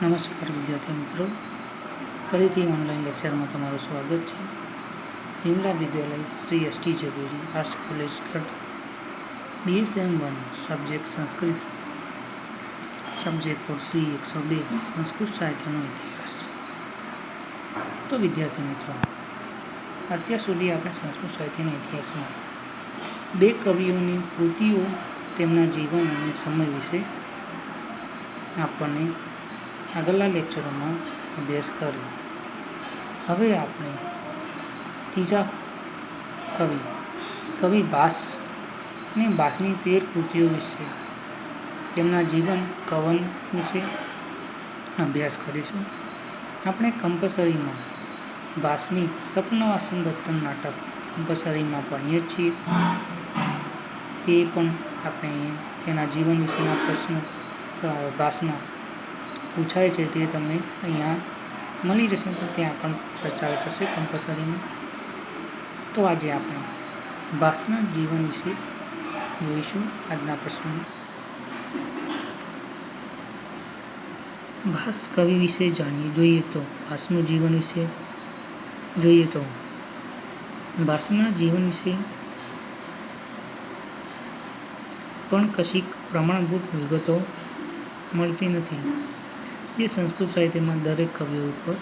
નમસ્કાર વિદ્યાર્થી મિત્રો, ફરીથી ઓનલાઈન લેક્ચરમાં તમારું સ્વાગત છે. વિમલા વિદ્યાલય શ્રી એસ.ટી. ઝવેરી આર્ટ્સ કોલેજ ગઢ, DSM-1 subject Sanskrit, subject code C102 Sanskrit સાહિત્યનો ઇતિહાસ. તો વિદ્યાર્થી મિત્રો, અત્યાર સુધી આપણે સંસ્કૃત સાહિત્યના ઇતિહાસમાં બે કવિઓની કૃતિઓ, તેમના જીવન અને સમય વિશે આપણને આગળના લેક્ચરોમાં અભ્યાસ કર્યો. હવે આપણે ત્રીજા કવિ ભાસ અને ભાસની 13 કૃતિઓ વિશે, તેમના જીવન કવન વિશે અભ્યાસ કરીશું. આપણે કંપસરીમાં ભાસની સ્વપ્નવાસન દત્તન નાટક કંપસરીમાં ભણીએ છીએ. તે પણ આપણે તેના જીવન વિશેના પ્રશ્નો ભાસના પૂછાય છે, તે તમને અહીંયા મળી જશે, તો ત્યાં પણ ચર્ચા થશે કંપસરીમાં. તો આજે આપણે ભાસના જીવન વિશે જોઈશું. આજના પ્રશ્નો ભાસ કવિ વિશે જોઈએ તો ભાસનું જીવન વિશે જોઈએ તો ભાસના જીવન વિશે પણ કશીક પ્રમાણભૂત વિગતો મળતી નથી, જે સંસ્કૃત સાહિત્યમાં દરેક કવિઓ ઉપર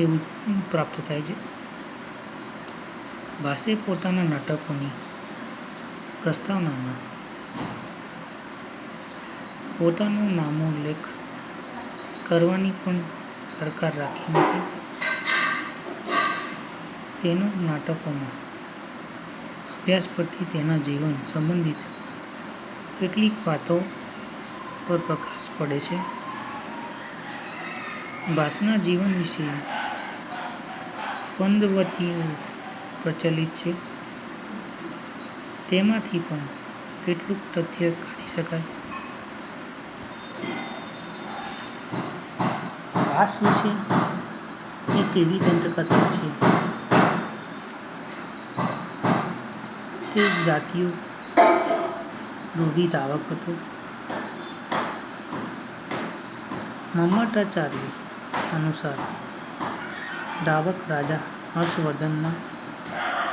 એવું પ્રાપ્ત થાય છે. ભાસે પોતાના નાટકોની પ્રસ્તાવનામાં પોતાનો નામોલ્લેખ કરવાની પણ હરકાર રાખી નથી. તેનો નાટકોમાં અભ્યાસ પરથી તેના જીવન સંબંધિત કેટલીક વાતો પર પ્રકાશ પડે છે. ભાસના જીવન વિશે પંદવતીઓ પ્રચલિત છે, તેમાંથી પણ કેટલુંક તથ્ય કાઢી શકાય. ભાસ વિશે એક એવી દંતકથા છે. તે જાતિઓ લોભી ધાવક હતો. મમ્મટાચાર્ય અનુસાર ધાવક રાજા હર્ષવર્ધનના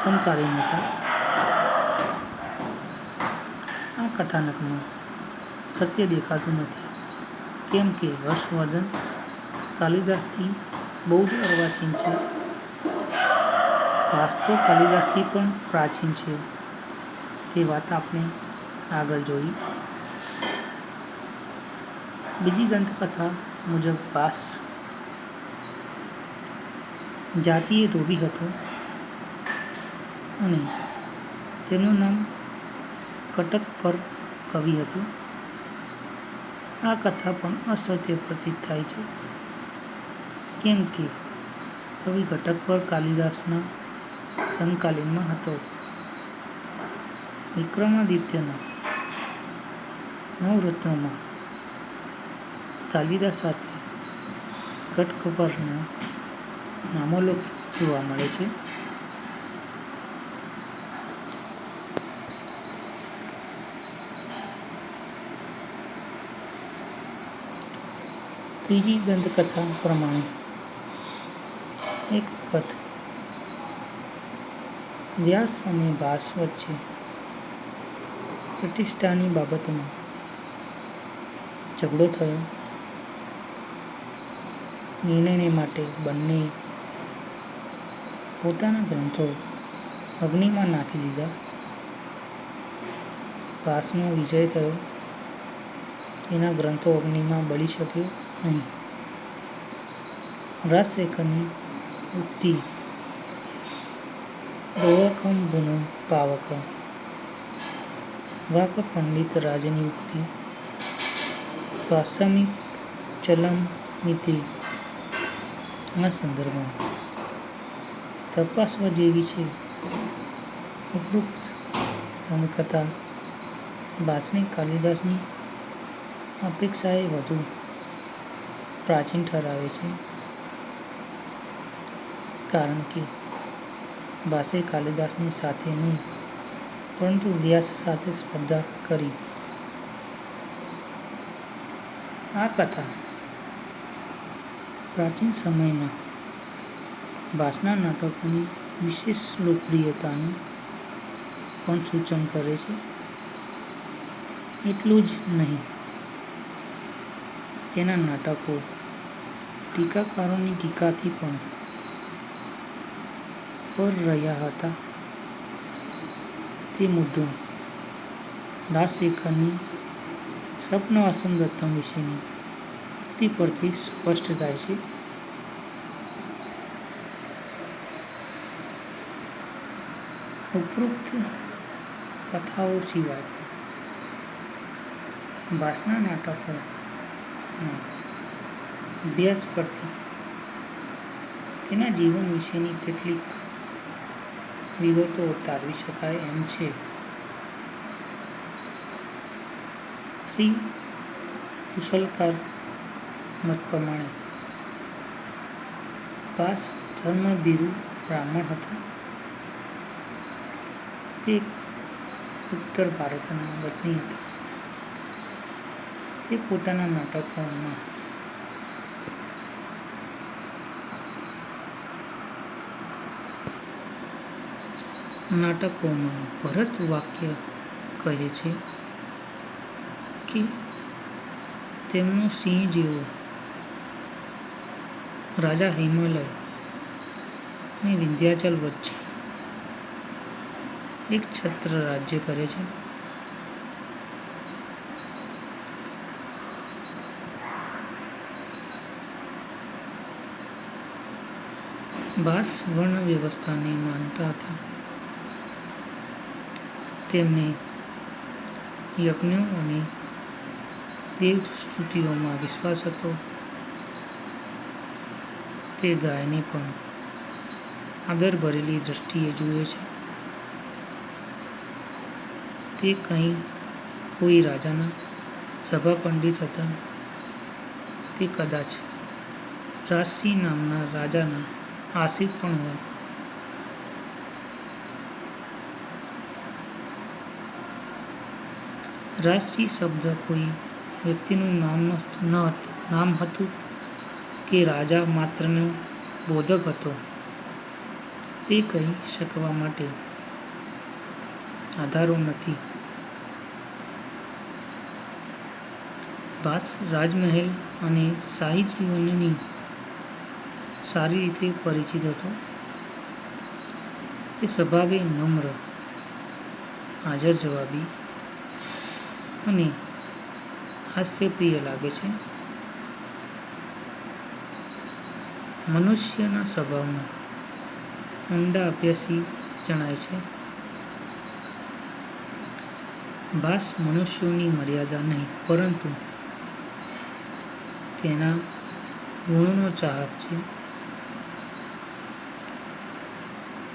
સમકાલીન હતા. આ કથાનકમાં સત્ય દેખાતું નથી, કેમ કે હર્ષવર્ધન કાલિદાસથી બહુ જ અર્વાચીન છે. ભાસ તો કાલિદાસથી પણ પ્રાચીન છે, તે વાત આપણે આગળ જોઈ. બીજી દંતકથા મુજબ ભાસ જાતિએ ધોબી હતો અને તેમનું નામ કટક કવિ હતું. આ કથા પણ અસત્ય પ્રતીત થાય છે, કેમ કે કવિ ઘટક કાલિદાસના સમકાલીનમાં હતો. વિક્રમાદિત્યના નવરત્નોમાં કાલિદાસ સાથે ઘટકપરના નામોલ્લેખ જોવા મળે છે. ત્રીજી દંતકથા પ્રમાણે એક વખત વ્યાસ અને ભાસ વચ્ચે પ્રતિષ્ઠાની બાબતમાં ઝઘડો થયો. નિર્ણય માટે બંનેએ પોતાના ગ્રંથો અગ્નિમાં નાખી દીધા. ભાસનો વિજય થયો. તેના ગ્રંથો અગ્નિમાં બળી શક્યો નહીં. રાજશેખરની ઉક્તિ રોવકમ ભૂનો પાવક વાક પંડિત રાજની ઉક્તિ ભાષામી ચલમિતિ આ સંદર્ભમાં તપાસવા જેવી છે. ઉપરોક્ત દંતકથા ભાસને કાલિદાસની અપેક્ષાએ વધુ પ્રાચીન ઠરાવે છે, કારણ કે ભાસે કાલિદાસની સાથે નહીં, પરંતુ વ્યાસ સાથે સ્પર્ધા કરી. આ કથા પ્રાચીન સમયમાં ભાસના નાટકોની વિશેષ લોકપ્રિયતાનું પણ સૂચન કરે છે. એટલું જ નહીં, તેના નાટકો ટીકાકારોની ટીકાથી પણ પર રહ્યા હતા. તે મુદ્દો રાજશેખરની સ્વપ્નવાસમ દત્તમ વિશેની ઉક્તિ પરથી સ્પષ્ટ થાય છે. ઉપરોક્ત કથાઓ સિવાય ભાસના નાટકોના અભ્યાસ પરથી તેના જીવન વિશેની કેટલીક વિગતો તારવી શકાય એમ છે. શ્રી કુશલકાર મત પ્રમાણે ભાસ ધર્મભીરુ બ્રાહ્મણ હતા. તે ઉત્તર ભારતના વતની હતા. તે પોતાના નાટકોમાં ભરત વાક્ય કહે છે કે તેમનો સિંહ જેવો રાજા હિમાલય અને વિંધ્યાચલ વચ્ચે એક છત્ર રાજ્ય કરે છે. ભાસ વર્ણ વ્યવસ્થાને માનતા હતા. તેમને યજ્ઞો અને દેવસ્તુતિઓમાં વિશ્વાસ હતો. તે ગાયને પણ આદરભરેલી દ્રષ્ટિએ જુએ છે. તે કોઈ રાજાના સભાપંડિત હતા. તે કદાચ રાજસિંહ નામના રાજાના આશ્રિત પણ હોય. રાજસિંહ શબ્દ કોઈ વ્યક્તિનું નામ હતું કે રાજા માત્રનો બોધક હતો તે કહી શકવા માટે આધારો નથી. ભાસ રાજમહેલ અને શાહી જીવનની સારી રીતે પરિચિત હતો. તે સ્વભાવે નમ્ર, હાજર જવાબી અને હાસ્યપ્રિય લાગે છે. મનુષ્યના સ્વભાવનો ઊંડા અભ્યાસી જણાય છે. ભાસ મનુષ્યોની મર્યાદા નહીં પરંતુ તેના ગુણોનો ચાહક છે.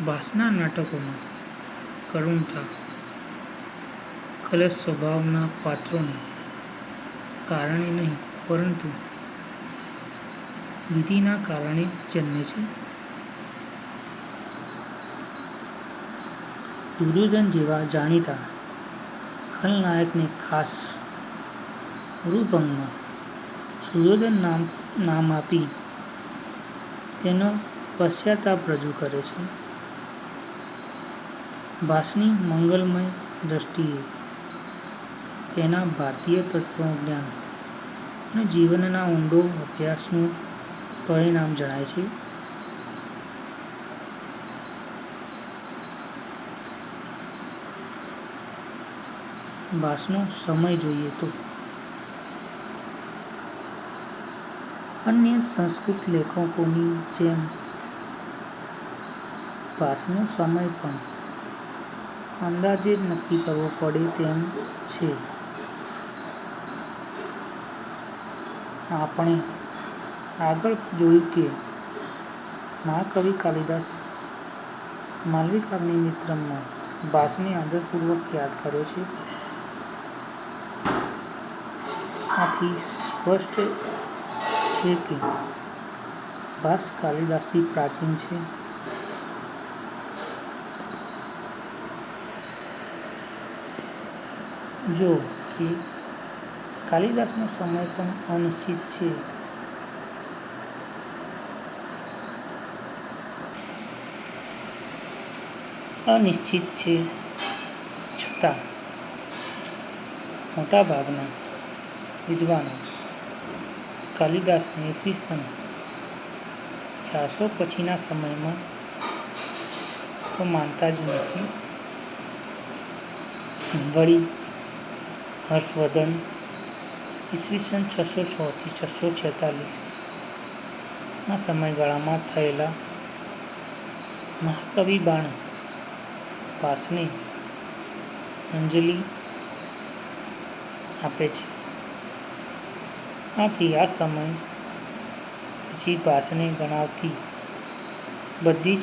ભાસના નાટકોમાં કરુણતા, ખલસ સ્વભાવના પાત્રોને કારણે નહીં પરંતુ વિધિના કારણે જન્મે છે. દુર્યોધન જેવા જાણીતા ખલનાયકને ખાસ રૂપમાં સુયોધન નામ આપી તેનો પશ્ચાતાપ રજૂ કરે છે. ભાસની મંગલમય દ્રષ્ટિએ તેના ભારતીય તત્વજ્ઞાન અને જીવનના ઊંડો અભ્યાસનું પરિણામ જણાય છે. ભાસનો સમય જોઈએ તો અન્ય સંસ્કૃત લેખકોની જેમ ભાસનો સમય પણ અંદાજે નક્કી કરવો પડે તેમ છે. આપણે આગળ જોયું કે મહાકવિ કાલિદાસ માલવિકાગ્નિમિત્રમાં ભાસને આદરપૂર્વક યાદ કર્યો છે. આથી સ્પષ્ટ છે કે ભાસ કાલિદાસથી પ્રાચીન છે. જો કે કાલિદાસનો સમય પણ અનિશ્ચિત છે. અનિશ્ચિત છે, છતાં મોટાભાગના વિદ્વાનો કાલિદાસને ઈસવીસન 400 પછીના સમયમાં તો માનતા જ નથી. વળી હર્ષવર્ધન ઈસવીસન 606 થી 646 સમયગાળામાં થયેલા મહાકવિ બાણ ભાસને અંજલિ આપે છે. આથી આ સમય પછી ભાસને ગણાવતી બધી જ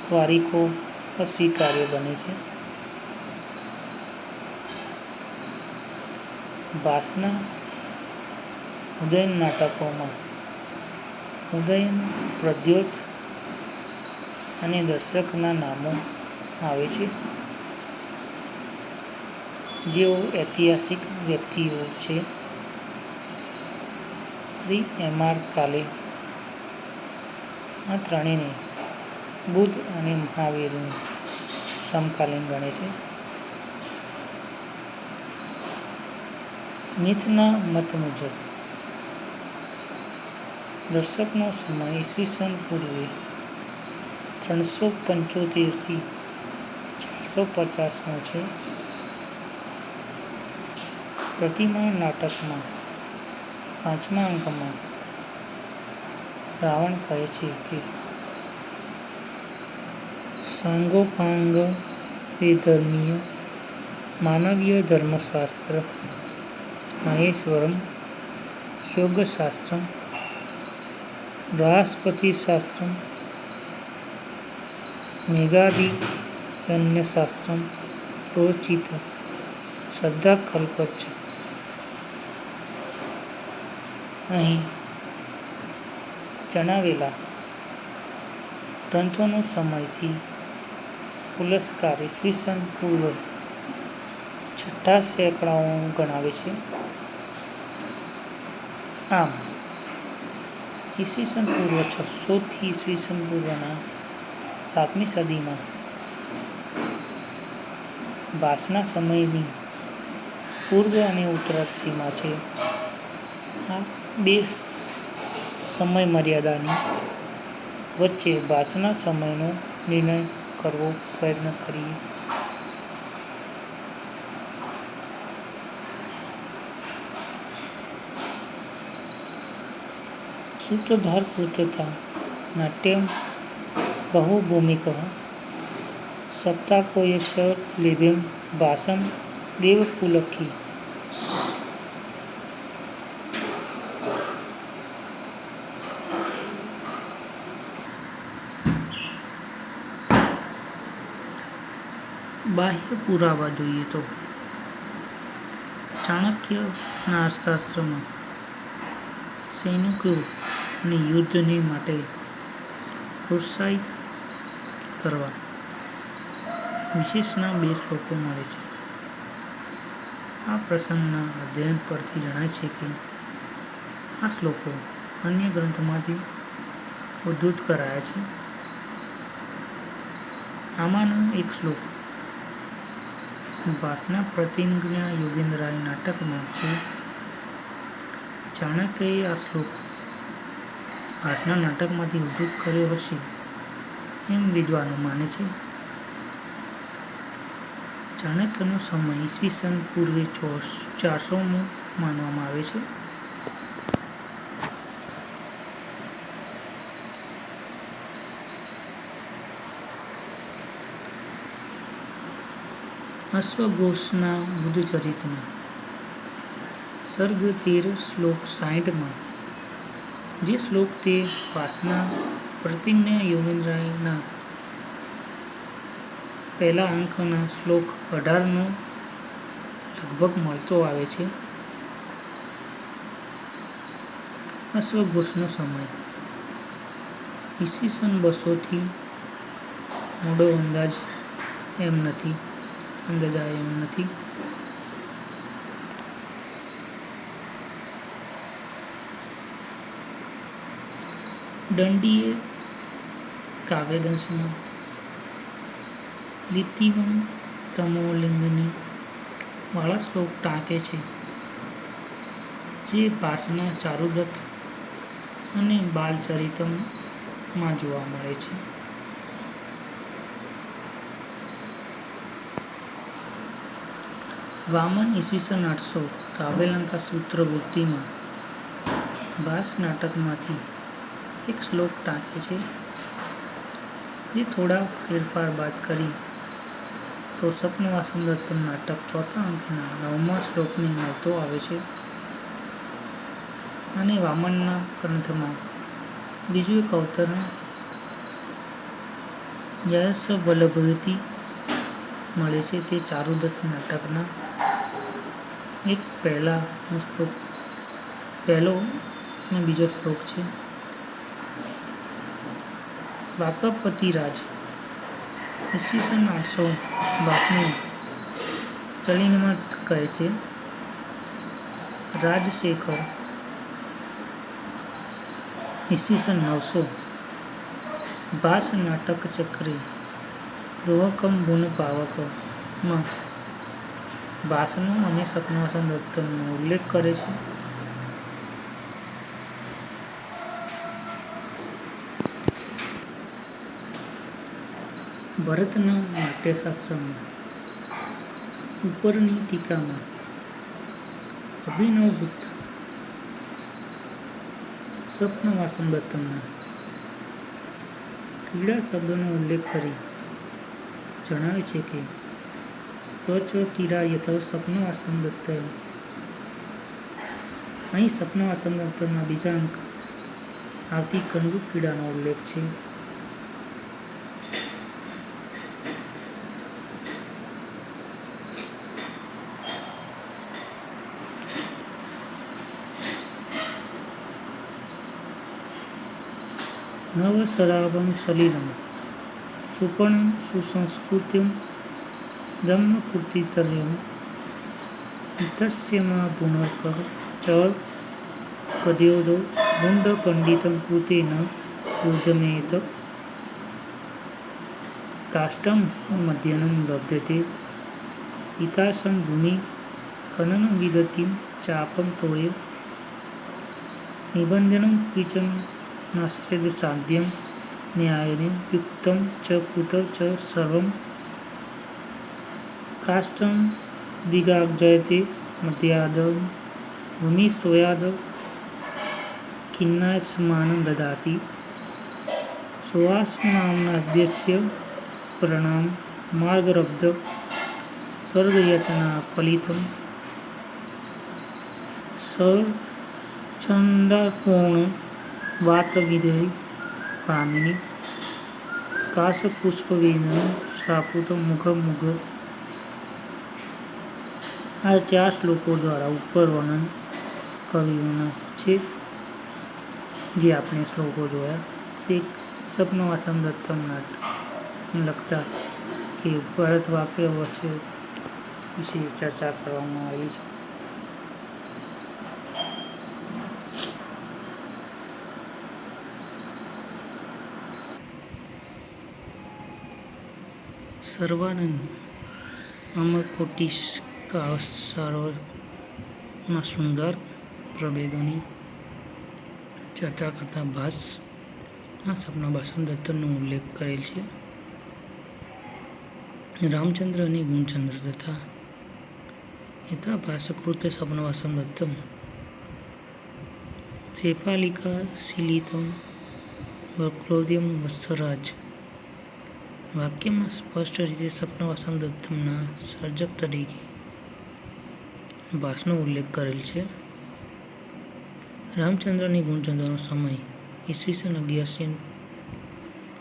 તારીખો અસ્વીકાર્ય બને છે. ભાસના ઉદયન નાટકોમાં ઉદયન, પ્રદ્યોત અને દર્શકના નામો આવે છે, જેઓ ઐતિહાસિક વ્યક્તિઓ છે. શ્રી એમ.આર. કાલે આ ત્રણેયને બુદ્ધ અને મહાવીરનું સમકાલીન ગણે છે. સ્મિથના મત મુજબ દર્શકનો સમય ઈસવીસન પૂર્વે 375 થી 450 નો છે. પ્રતિમા નાટકમાં 5મા અંકમાં રાવણ કહે છે કે સાંગોપાંગ ધર્મીય માનવીય ધર્મશાસ્ત્ર મહેશ્વરમ યોગશાસ્ત્રમ બૃહસ્પતિ શાસ્ત્રમ મેઘાદિન્યશાસ્ત્રમ પ્રોચિત શ્રદ્ધા કલ્પચ્ચ. અહીં જણાવેલા ગ્રંથોનો સમયથી પુલસ્કાર ઈસવીસન પૂર્વ 6ઠા સેંકડાઓ ગણાવે છે. આમ ઈસવીસન પૂર્વ 600 થી ઈસવીસન પૂર્વના 7મી સદીમાં ભાસના સમયની પૂર્વ અને ઉત્તરાર્ધ સીમા છે. આ બે સમયમર્યાદાની વચ્ચે ભાસના સમયનો નિર્ણય કરવો પ્રયત્ન કરીએ. સૂત્રધાર પૂર્તતા નાટ્યમ બહુભૂમિકઃ સપ્તાકોયશ લેભ્યં ભાસં દેવકુલકી. બાહ્ય પુરાવા જોઈએ તો ચાણક્યના અર્થશાસ્ત્રમાં સૈનિકોને યુદ્ધને માટે પ્રોત્સાહિત કરવા વિશેષના 2 શ્લોકો મળે છે. આ પ્રસંગના અધ્યયન પરથી જણાય છે કે આ શ્લોકો અન્ય ગ્રંથોમાંથી ઉદ્ધૃત કરાયા છે. આમાંનો એક શ્લોક ભાસના પ્રતિજ્ઞા યોગેન્દ્રાય નાટકમાં છે. ચાણક્યએ આ શ્લોક ભાસના નાટકમાંથી ઉદ્ધૃત કર્યો હશે એમ વિદ્વાનો માને છે. ચાણક્યનો સમય ઈસવીસન પૂર્વે 400 માનવામાં આવે છે. અશ્વઘોષના બુદ્ધચરિતમાં સર્ગ 13 શ્લોક 60માં જે શ્લોક તે ભાસના પ્રતિજ્ઞા યોગેન્દ્રાયના પહેલા અંકના શ્લોક 18નો લગભગ મળતો આવે છે. અશ્વઘોષનો સમય ઈસવીસન 200 થી મોડો અંદાજાય એમ નથી. દંડીએ કાવ્યદંશમાં લીતિવમ તમોલિંગની વાળા શ્લોક ટાંકે છે, જે ભાસના ચારુદત્ત અને બાલચરિતમમાં જોવા મળે છે. વામન ઈસવીસન 800 કાવ્યાલંકાર સૂત્રવૃત્તિમાં ભાસ નાટકમાંથી એક શ્લોક ટાંકે છે, જે થોડા ફેરફાર બાદ કરી તો સ્વપ્નવાસમ દત્તમ નાટક ચોથા અંકના 9મા શ્લોકને મળતો આવે છે. અને વામનના ગ્રંથમાં બીજું એક અવતરણ યશ વલ્લભથી મળે છે. તે ચારુદત્ત નાટકના એક પહેલો અને બીજો શ્લોક છે. વાકપતિરાજ ઈસવીસન 800 ભાસને તલિન્મત કહે છે. રાજશેખર ઈસવીસન 900 ભાસ નાટક ચક્રે રોહકમ ગુણ પાવકમાં ભાસનો અને સ્વપ્નવાસમ દત્તમનો ઉલ્લેખ કરે છે. ભરતના નાટ્યશાસ્ત્રમાં ઉપરની ટીકામાં અભિનવગુપ્ત સ્વપ્નવાસમ દત્તમના ક્રીડા શબ્દનો ઉલ્લેખ કરી જણાવે છે કે ત્વચ ક્રીડા યથ સ્વપ્નવાસમ દત્ત. અહીં સ્વપ્નવાસમ દત્તમના બીજા અંક આવતી કંદુક ક્રીડાનો ઉલ્લેખ છે. નવસરાવં સલિલં સુપર્ણં સુસંસ્કૃત્યં બ્રહ્મકૃતિતર્યં તસ્યમા પુનર્કઃ ચ કદ્યોદો મુંડકંડિतं કૃતેન ઊર્ધમેત કાષ્ઠં મધ્યनं લભ્યતે હિતાસં ભૂમિ ખનનવિદતિં ચાપં તોય નિબંધनं ક્વિચન નાસ્યેદ સાધ્યં ન્યાયને યુક્તં ચ કુત ચ સર્વં કાષ્ઠં દિગાજયતે મધ્યાદ ભૂમિસ્ત્વયાદ ખિન્નાયસ્માनं દદાતિ સોऽસ્માન્નાદ્યસ્ય પ્રણામ માર્ગરબ્ધ સ્વર્ગયતના ફલિતં સછન્દાકોણ વાતવિધૈ ભામિની કાશપુષ્પવેદન શ્રાપુત મુખ. આ 4 શ્લોકો દ્વારા ઉપર વર્ણન કવિઓના છે, જે આપણે શ્લોકો જોયા. એક સ્વપ્નવાસમ દત્તમ નાટક લખતા કે ભરત વાક્ય વચ્ચે વિશે ચર્ચા કરવામાં આવી છે. સર્વાનંદ અમરકોટિસ્કાવસારોના સુંદર પ્રભેદોની ચર્ચા કરતા ભાસના સ્વપ્નવાસમ દત્તમનો ઉલ્લેખ કરેલ છે. રામચંદ્ર અને ગુણચંદ્ર તથા યથા ભાસકૃત સ્વપ્નવાસમ દત્તમ શેફાલિકા શીલિતં વક્રોદ્યમ વત્સરાજ. વાક્યમાં સ્પષ્ટ રીતે સ્વપ્નવાસમ દત્તમના સર્જક તરીકે ભાસનો ઉલ્લેખ કરેલ છે. રામચંદ્ર અને ગુણચંદ્રનો સમય ઈસવીસન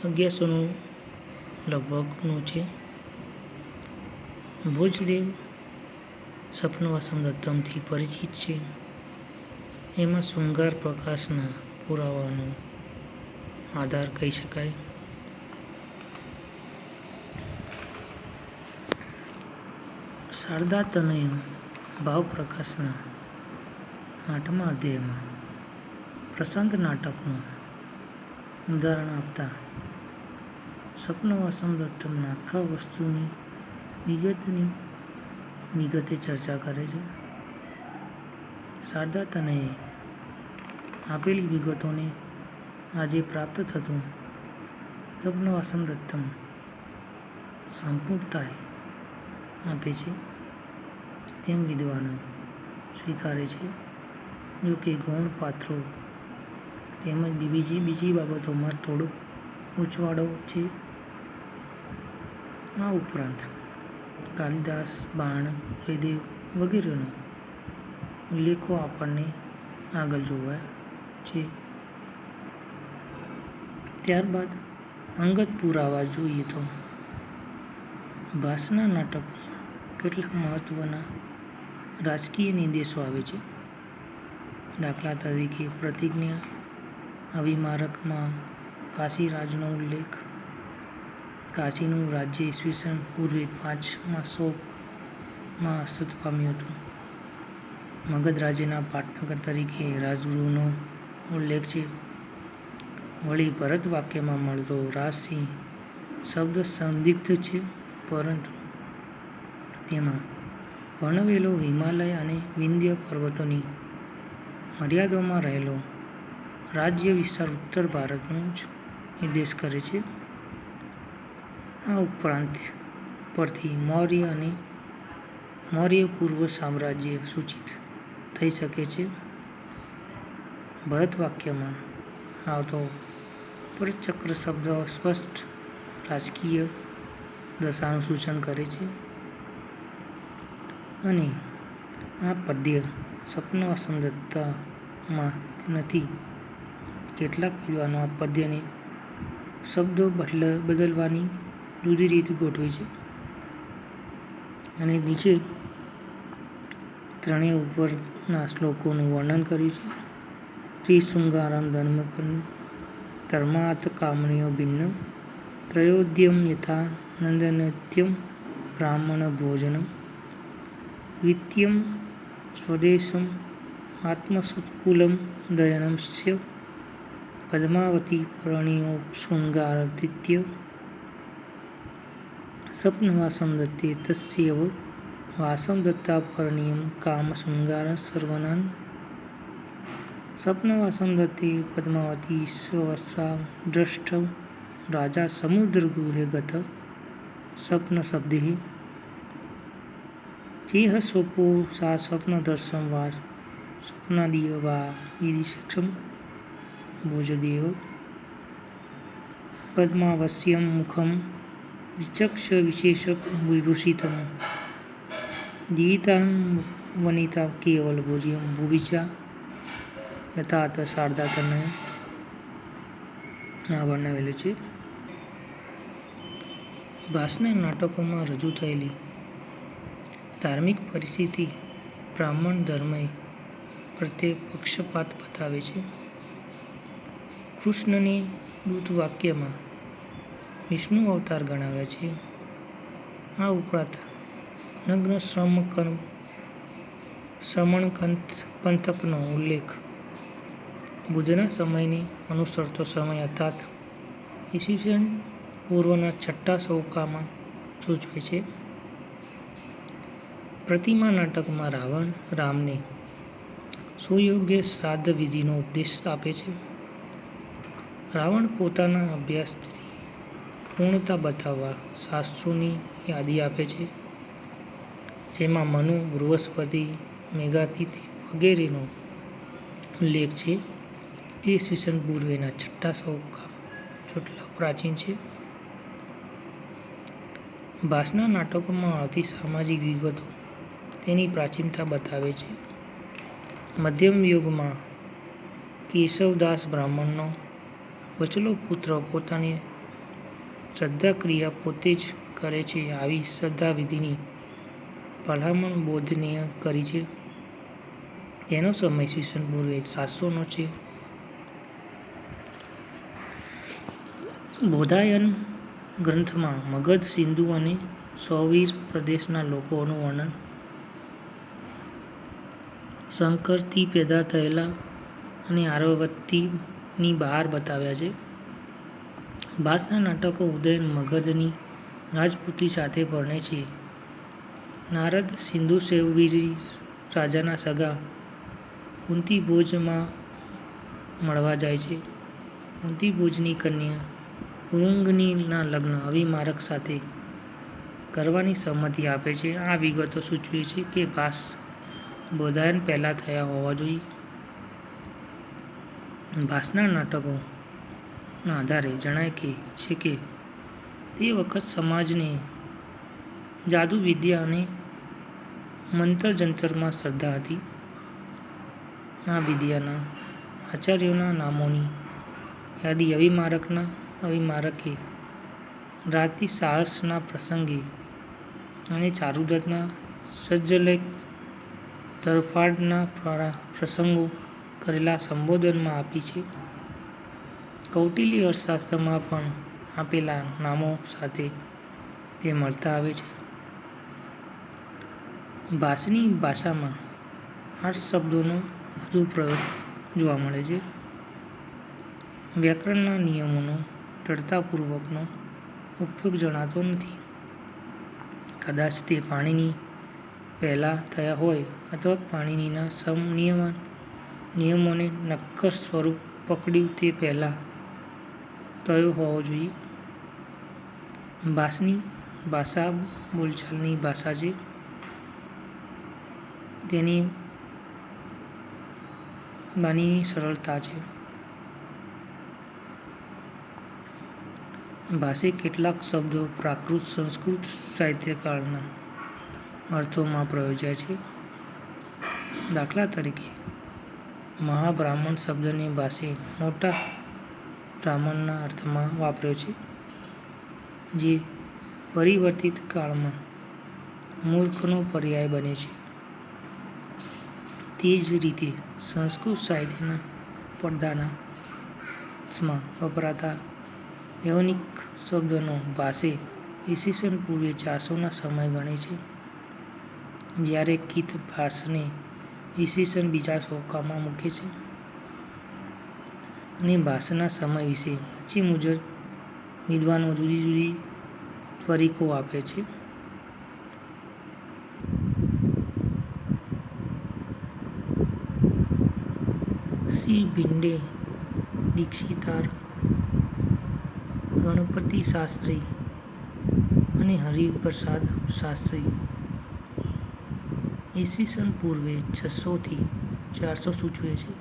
1100 લગભગનો છે. ભોજદેવ સ્વપ્નવાસમ દત્તમથી પરિચિત છે. એમાં શૃંગાર પ્રકાશના પુરાવાનો આધાર કહી શકાય. શારદાતનય ભાવપ્રકાશના 8મા અધ્યાયમાં પ્રસંગ નાટકનું ઉદાહરણ આપતા સપનવાસમ દત્તમના આખા વસ્તુની વિગતે ચર્ચા કરે છે. શારદા તનયે આપેલી વિગતોને આજે પ્રાપ્ત થતું સપનવાસમ દત્તમ સંપૂર્ણતા આપે છે તેમ વિદ્વાનો સ્વીકારે છે. જો કે ગૌણ પાત્રો તેમજ બીજી બાબતોમાં થોડો ઉંચવાળો છે. આ ઉપરાંત કાલિદાસ, બાણ, જયદેવ વગેરેનો ઉલ્લેખો આપણને આગળ જોવા છે. ત્યારબાદ અંગત પુરાવા જોઈએ તો ભાસના નાટકમાં કેટલાક મહત્વના રાજકીય નિર્દેશો આવે છે. દાખલા તરીકે પ્રતિજ્ઞા, અવિમારકમાં કાશીરાજનો ઉલ્લેખ. કાશીનું રાજ્ય ઈસવીસન પૂર્વે 5મા શોમાં અસ્તિત્વ પામ્યું હતું. મગધ રાજ્યના પાટનગર તરીકે રાજગૃહનો ઉલ્લેખ છે. વળી ભરત વાક્યમાં મળતો રાજસિંહ શબ્દ સંદિગ્ધ છે, પરંતુ તેમાં વર્ણવેલો હિમાલય અને વિંધ્ય પર્વતોની મર્યાદામાં રહેલો રાજ્ય વિસ્તાર ઉત્તર ભારતનો જ નિર્દેશ કરે છે. આ ઉપરાંત પરથી મૌર્ય પૂર્વ સામ્રાજ્ય સૂચિત થઈ શકે છે. ભરત વાક્યમાં આવતો પરચક્ર શબ્દ સ્પષ્ટ રાજકીય દશાનું સૂચન કરે છે. અને આ પદ્ય સપનવાસમ દત્તમાં નથી. કેટલાક વિદ્વાનો આ પદ્યને શબ્દો બદલવાની જુદી રીતે ગોઠવે છે અને નીચે ત્રણેય ઉપરના શ્લોકોનું વર્ણન કર્યું છે. ત્રિશૃંગારમ ધર્માર્થ કામયો ભિન્ન ત્રયોદ્યમ યથા નંદનત્યમ બ્રાહ્મણ ભોજનમ દ્વિતીયમ સ્વદેશમ આત્મસત્કુલમ દયનમસ્ય પદ્માવતી પરિણયો શૃંગાર દ્વિતીય સપનવાસમ દત્તે તસ્યૈવ વાસમ દત્તા પરિણયમ કામ શૃંગાર સર્વનાન સપનવાસમ દત્તે પદ્માવતી સ્વસ્વામ દ્રષ્ટૃ રાજા સમુદ્રગુહે ગત સ્વપ્નશબ્દૈ ચેહ સોપો સા સ્વપ્નદર્શન વા સ્વપ્નાદિય વા વિદિશક્ષમ ભોજદેવ પદ્માવસ્યમ મુખમ વિચક્ષ વિશેષક વિભૂષિતમ જીવિતાન વનિતા કેવલ ભોજ્યમ ભુવિચા યથાત શારદા તનય આ વર્ણવેલું છે. ભાસના નાટકોમાં રજૂ થયેલી ધાર્મિક પરિસ્થિતિ બ્રાહ્મણ ધર્મ પ્રત્યે પક્ષપાત બતાવે છે. કૃષ્ણને દૂત વાક્યમાં વિષ્ણુ અવતાર ગણાવ્યા છે. આ ઉપરાંત નગ્ન શ્રમણ પંથકનો ઉલ્લેખ બુદ્ધના સમયને અનુસરતો સમય અર્થાત ઈસવીસન પૂર્વના 6 સૌકામાં સૂચવે છે. પ્રતિમા નાટકમાં રાવણ રામને સુયોગ્ય શ્રાદ્ધ વિધિનો ઉપદેશ આપે છે. રાવણ પોતાના અભ્યાસથી પૂર્ણતા બતાવવા શાસ્ત્રોની યાદી આપે છે, જેમાં મનુ, બૃહસ્પતિ, મેઘાતિથિ વગેરેનો ઉલ્લેખ છે. તે ઈસવીસન પૂર્વેના 6 સૌકામાં જેટલા પ્રાચીન છે. ભાસના નાટકોમાં આવતી સામાજિક વિગતો તેની પ્રાચીનતા બતાવે છે. મધ્યમ યુગમાં કેશવદાસ બ્રાહ્મણનો વચલો પુત્ર પોતાની શ્રાદ્ધક્રિયા પોતે જ કરે છે. આવી શ્રાદ્ધવિધિની ભલામણ બૌદ્ધને કરી છે. તેનો સમય ઈસવીસન પૂર્વે 700નો છે. બૌધાયન ગ્રંથમાં મગધ, સિંધુ અને સૌવીર પ્રદેશના લોકોનું વર્ણન શંકરથી પેદા થયેલા અને આર્યાવર્તની બહાર બતાવ્યા છે. ભાસના નાટકો ઉદયન મગધની રાજપૂતી સાથે પરણે છે. નારદ સિંધુ શૈવવીરી રાજાના સગા કુંતીભોજમાં મળવા જાય છે. કુંતીભોજની કન્યા પુરુંગનીના લગ્ન અવિમારક સાથે કરવાની સંમતિ આપે છે. આ વિગતો સૂચવે છે કે ભાસ બોધાયન પહેલાં થયા હોવા જોઈએ. ભાસના નાટકોના આધારે જણાય છે કે તે વખત સમાજને જાદુ વિદ્યા અને મંતરજંતરમાં શ્રદ્ધા હતી. આ વિદ્યાના આચાર્યોના નામોની યાદી અવિમારકે રાજતી સાહસના પ્રસંગે અને ચારુદત્તના સજ્જલેખ તરફાડના પ્રસંગો કરેલા સંબોધનમાં આપી છે. કૌટિલ્ય અર્થશાસ્ત્રમાં પણ આપેલા નામો સાથે તે મળતા આવે છે. ભાસની ભાષામાં 8 શબ્દોનો વધુ પ્રયોગ જોવા મળે છે. વ્યાકરણના નિયમોનો દ્રઢતાપૂર્વકનો ઉપયોગ જણાતો નથી. કદાચ તે પાણિની પહેલાં થયા હોય અથવા પાણિનીના નિયમોને નક્કર સ્વરૂપ પકડ્યું તે પહેલાં થયો હોવો જોઈએ. ભાસની ભાષા બોલચાલની ભાષા છે. તેની બાનીની સરળતા છે. ભાસે કેટલાક શબ્દો પ્રાકૃત સંસ્કૃત સાહિત્યકાળના અર્થોમાં પ્રયોજ્યા છે. દાખલા તરીકે મહાબ્રાહ્મણ શબ્દને ભાસે મોટા બ્રાહ્મણના અર્થમાં વાપર્યો છે, જે પરિવર્તિત કાળમાં મૂર્ખનો પર્યાય બને છે. તે જ રીતે સંસ્કૃત સાહિત્યના પડદાના અર્થમાં વપરાતા યવનિક શબ્દનો ભાસે ઈસવીસન પૂર્વે 400ના સમય ગણે છે, જ્યારે કીથ ભાસને ઈસવીસન બીજા શોકામાં મૂકે છે અને ભાસના સમય વિશે નીચે મુજબ વિદ્વાનો જુદી જુદી ત્વરીકો આપે છે. શ્રી ભિંડે દીક્ષિતાર, ગણપતિ શાસ્ત્રી અને હરિપ્રસાદ શાસ્ત્રી ઈસવીસન પૂર્વે 600થી 400 સૂચવે છે.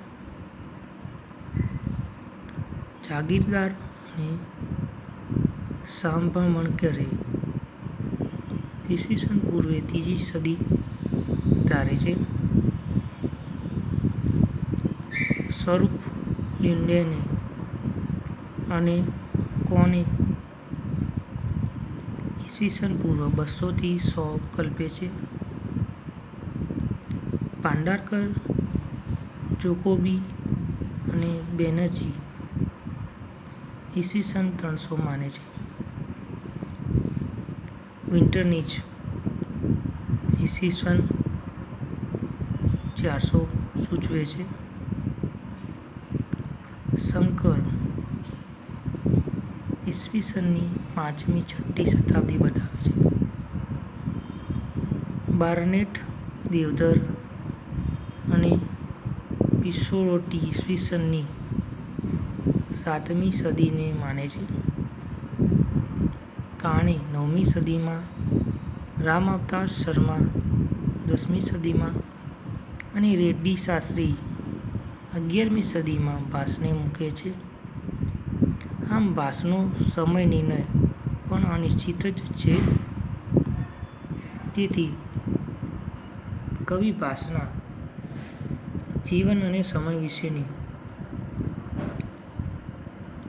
જાગીરદાર અને સાંભળમણકરે ઈસવીસન પૂર્વે 3જી સદી ધારે છે. સ્વરૂપ લિંડેને અને કોને ઈસવીસન પૂર્વ 200થી 100 કલ્પે છે. પાંડારકર, જોકોબી અને બેનર્જી ઈસવીસન 300 માને છે. વિન્ટરનીચ ઈસવીસન 400 સૂચવે છે. શંકર ઈસવીસનની 5મી-6ઠ્ઠી શતાબ્દી બતાવે છે. બાર્નેટ, દેવધર અને પિસોરોટી ઈસવીસનની 7મી સદીને માને છે. કાણે 9મી સદીમાં, રામઅવતાર શર્મા 10મી સદીમાં અને રેડ્ડી શાસ્ત્રી 11મી સદીમાં ભાસને મૂકે છે. આમ ભાસનો સમય નિર્ણય પણ અનિશ્ચિત જ છે. તેથી કવિ ભાસના જીવન અને સમય વિશેની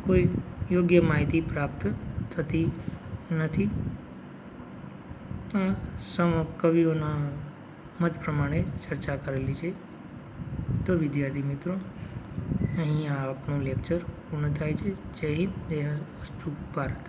કોઈ યોગ્ય માહિતી પ્રાપ્ત થતી નથી. આ કવિઓના મત પ્રમાણે ચર્ચા કરેલી છે. તો વિદ્યાર્થી મિત્રો, અહીં આપણું લેક્ચર પૂર્ણ થાય છે. જય હિન્દ, જય અસ્તુ ભારત.